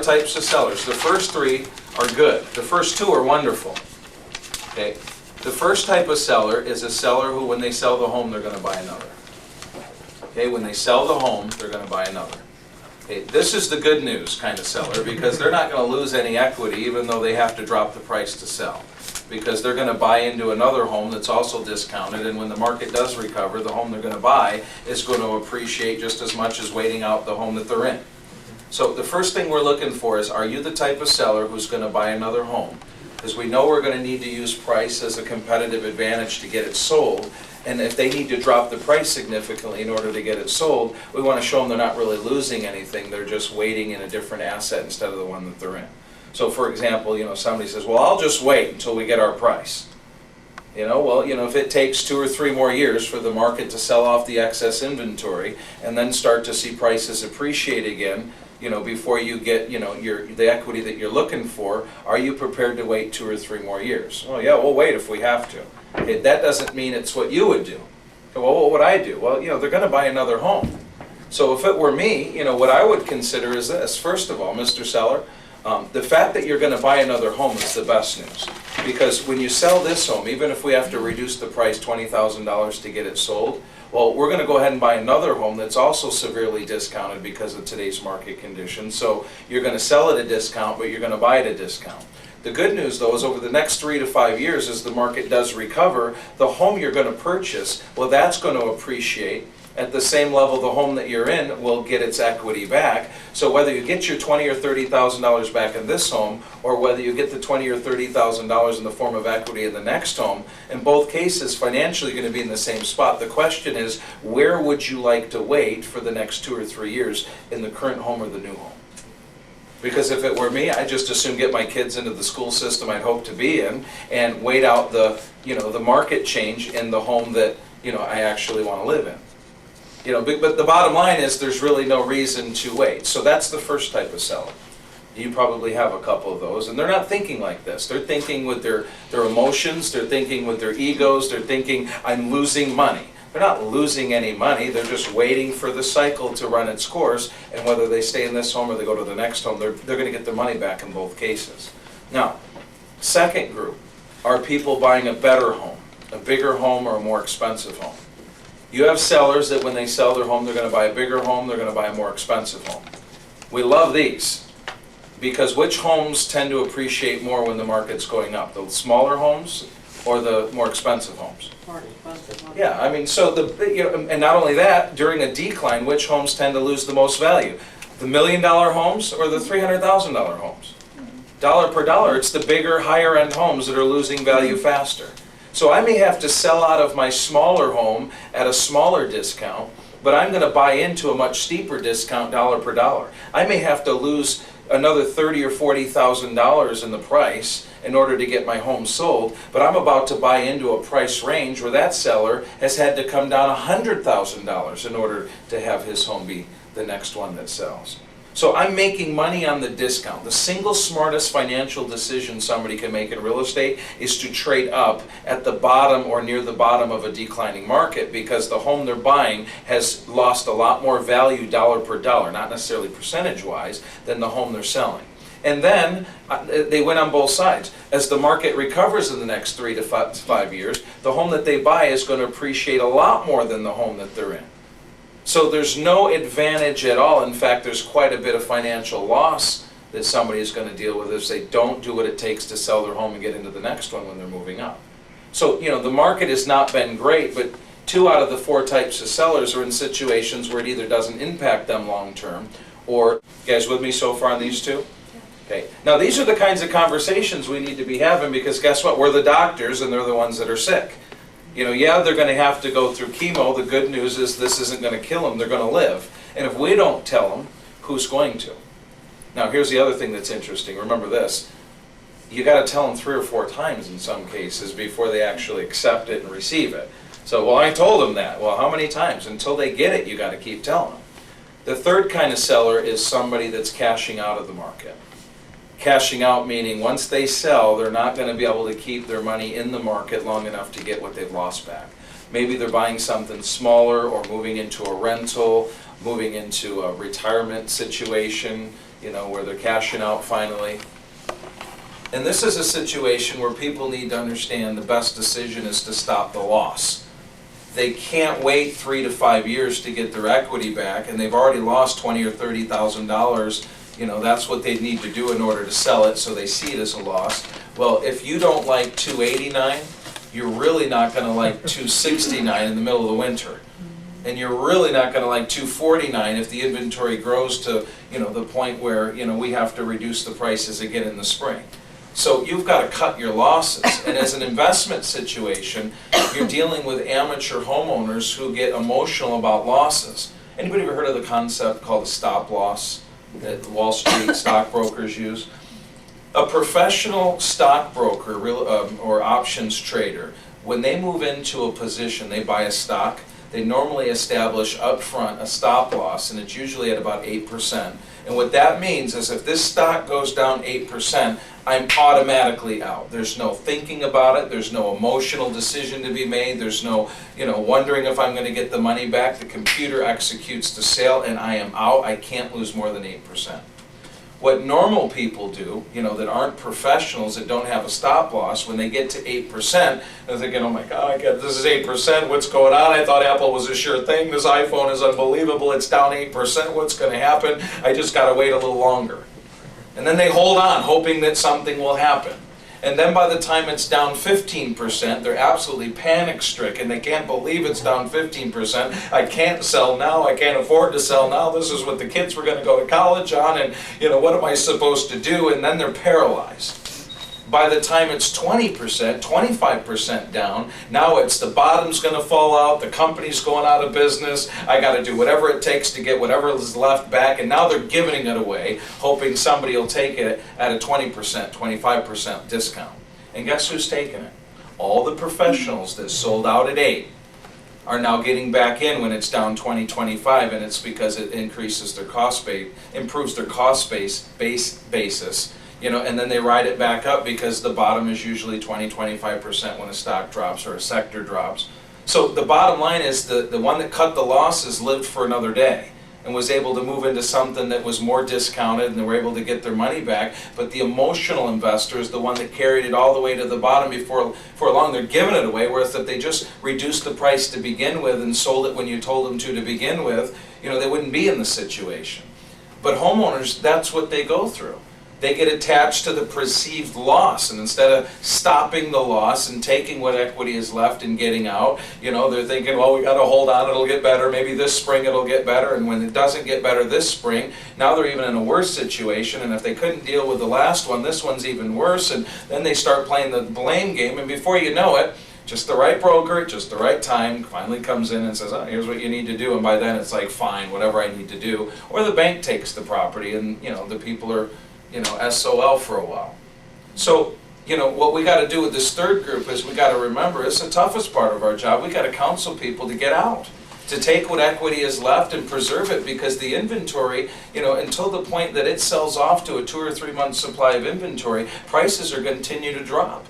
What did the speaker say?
types of sellers. The first three are good. The first two are wonderful. Okay. The first type of seller is a seller who, when they sell the home, they're going to buy another. Okay, when they sell the home, they're going to buy another. Okay, this is the good news kind of seller, because they're not going to lose any equity even though they have to drop the price to sell. Because they're going to buy into another home that's also discounted, and when the market does recover, the home they're going to buy is going to appreciate just as much as waiting out the home that they're in. So the first thing we're looking for is, are you the type of seller who's going to buy another home? Because we know we're going to need to use price as a competitive advantage to get it sold. And if they need to drop the price significantly in order to get it sold, we want to show them they're not really losing anything. They're just waiting in a different asset instead of the one that they're in. So for example, somebody says, well, I'll just wait until we get our price. Well, if it takes 2 or 3 more years for the market to sell off the excess inventory and then start to see prices appreciate again, before you get, the equity that you're looking for, are you prepared to wait 2 or 3 more years? Oh yeah, we'll wait if we have to. Okay, that doesn't mean it's what you would do. Well, what would I do? Well, they're going to buy another home. So if it were me, what I would consider is this. First of all, Mr. Seller, the fact that you're going to buy another home is the best news. Because when you sell this home, even if we have to reduce the price $20,000 to get it sold, well, we're going to go ahead and buy another home that's also severely discounted because of today's market conditions. So you're going to sell at a discount, but you're going to buy at a discount. The good news, though, is over the next 3 to 5 years, as the market does recover, the home you're going to purchase, well, that's going to appreciate. At the same level the home that you're in will get its equity back. So whether you get your $20,000 or $30,000 back in this home, or whether you get the $20,000 or $30,000 in the form of equity in the next home, in both cases financially you're going to be in the same spot. The question is, where would you like to wait for the next 2 or 3 years, in the current home or the new home? Because if it were me, I'd just assume get my kids into the school system I'd hope to be in and wait out the market change in the home that I actually want to live in. But the bottom line is there's really no reason to wait. So that's the first type of seller. You probably have a couple of those, and they're not thinking like this. They're thinking with their emotions, they're thinking with their egos, they're thinking, I'm losing money. They're not losing any money, they're just waiting for the cycle to run its course, and whether they stay in this home or they go to the next home, they're going to get their money back in both cases. Now, second group are people buying a better home, a bigger home or a more expensive home. You have sellers that when they sell their home, they're going to buy a bigger home, they're going to buy a more expensive home. We love these, because which homes tend to appreciate more when the market's going up? The smaller homes or the more expensive homes? More expensive homes. Yeah, I mean, so and not only that, during a decline, which homes tend to lose the most value? The $1 million homes or the $300,000 homes? Dollar per dollar, it's the bigger, higher end homes that are losing value faster. So I may have to sell out of my smaller home at a smaller discount, but I'm going to buy into a much steeper discount dollar per dollar. I may have to lose another $30,000 or $40,000 in the price in order to get my home sold, but I'm about to buy into a price range where that seller has had to come down $100,000 in order to have his home be the next one that sells. So I'm making money on the discount. The single smartest financial decision somebody can make in real estate is to trade up at the bottom or near the bottom of a declining market, because the home they're buying has lost a lot more value dollar per dollar, not necessarily percentage-wise, than the home they're selling. And then they win on both sides. As the market recovers in the next 3 to 5 years, the home that they buy is going to appreciate a lot more than the home that they're in. So there's no advantage at all. In fact, there's quite a bit of financial loss that somebody is going to deal with if they don't do what it takes to sell their home and get into the next one when they're moving up. So, the market has not been great, but 2 out of the 4 types of sellers are in situations where it either doesn't impact them long term, or, you guys with me so far on these 2? Okay. Now these are the kinds of conversations we need to be having, because guess what? We're the doctors and they're the ones that are sick. Yeah, they're going to have to go through chemo. The good news is this isn't going to kill them. They're going to live. And if we don't tell them, who's going to? Now, here's the other thing that's interesting. Remember this. You got to tell them 3 or 4 times in some cases before they actually accept it and receive it. So, well, I told them that. Well, how many times? Until they get it, you got to keep telling them. The third kind of seller is somebody that's cashing out of the market. Cashing out meaning once they sell, they're not going to be able to keep their money in the market long enough to get what they've lost back. Maybe they're buying something smaller or moving into a rental, moving into a retirement situation, where they're cashing out finally. And this is a situation where people need to understand the best decision is to stop the loss. They can't wait 3 to 5 years to get their equity back, and they've already lost $20,000 or $30,000. That's what they need to do in order to sell it, so they see it as a loss. Well, if you don't like 289, you're really not going to like 269 in the middle of the winter. And you're really not going to like 249 if the inventory grows to, the point where, we have to reduce the prices again in the spring. So you've got to cut your losses. And as an investment situation, you're dealing with amateur homeowners who get emotional about losses. Anybody ever heard of the concept called a stop loss that Wall Street stockbrokers use? A professional stockbroker or options trader, when they move into a position, they buy a stock, they normally establish upfront a stop loss, and it's usually at about 8%. And what that means is if this stock goes down 8%, I'm automatically out. There's no thinking about it. There's no emotional decision to be made. There's no, wondering if I'm going to get the money back. The computer executes the sale, and I am out. I can't lose more than 8%. What normal people do, that aren't professionals, that don't have a stop loss, when they get to 8%, they're thinking, oh my God, this is 8%, what's going on? I thought Apple was a sure thing. This iPhone is unbelievable. It's down 8%. What's going to happen? I just got to wait a little longer. And then they hold on, hoping that something will happen. And then by the time it's down 15%, they're absolutely panic-stricken. They can't believe it's down 15%. I can't sell now. I can't afford to sell now. This is what the kids were going to go to college on, and what am I supposed to do? And then they're paralyzed. By the time it's 20%, 25% down, now it's the bottom's going to fall out, the company's going out of business, I got to do whatever it takes to get whatever is left back, and now they're giving it away, hoping somebody will take it at a 20%, 25% discount. And guess who's taking it? All the professionals that sold out at 8 are now getting back in when it's down 20, 25, and it's because it increases their cost base, improves their cost basis. And then they ride it back up because the bottom is usually 20, 25% when a stock drops or a sector drops. So the bottom line is the one that cut the losses lived for another day and was able to move into something that was more discounted, and they were able to get their money back. But the emotional investor is the one that carried it all the way to the bottom before long they're giving it away, whereas if they just reduced the price to begin with and sold it when you told them to begin with, they wouldn't be in the situation. But homeowners, that's what they go through. They get attached to the perceived loss, and instead of stopping the loss and taking what equity is left and getting out, they're thinking, well, we got to hold on, it'll get better, maybe this spring it'll get better, and when it doesn't get better this spring, now they're even in a worse situation, and if they couldn't deal with the last one, this one's even worse, and then they start playing the blame game, and before you know it, just the right broker at just the right time finally comes in and says, oh, here's what you need to do, and by then it's like, fine, whatever I need to do, or the bank takes the property, and the people are SOL for a while. So, what we got to do with this third group is we got to remember it's the toughest part of our job. We got to counsel people to get out, to take what equity is left and preserve it, because the inventory, until the point that it sells off to a 2 or 3 month supply of inventory, prices are going to continue to drop.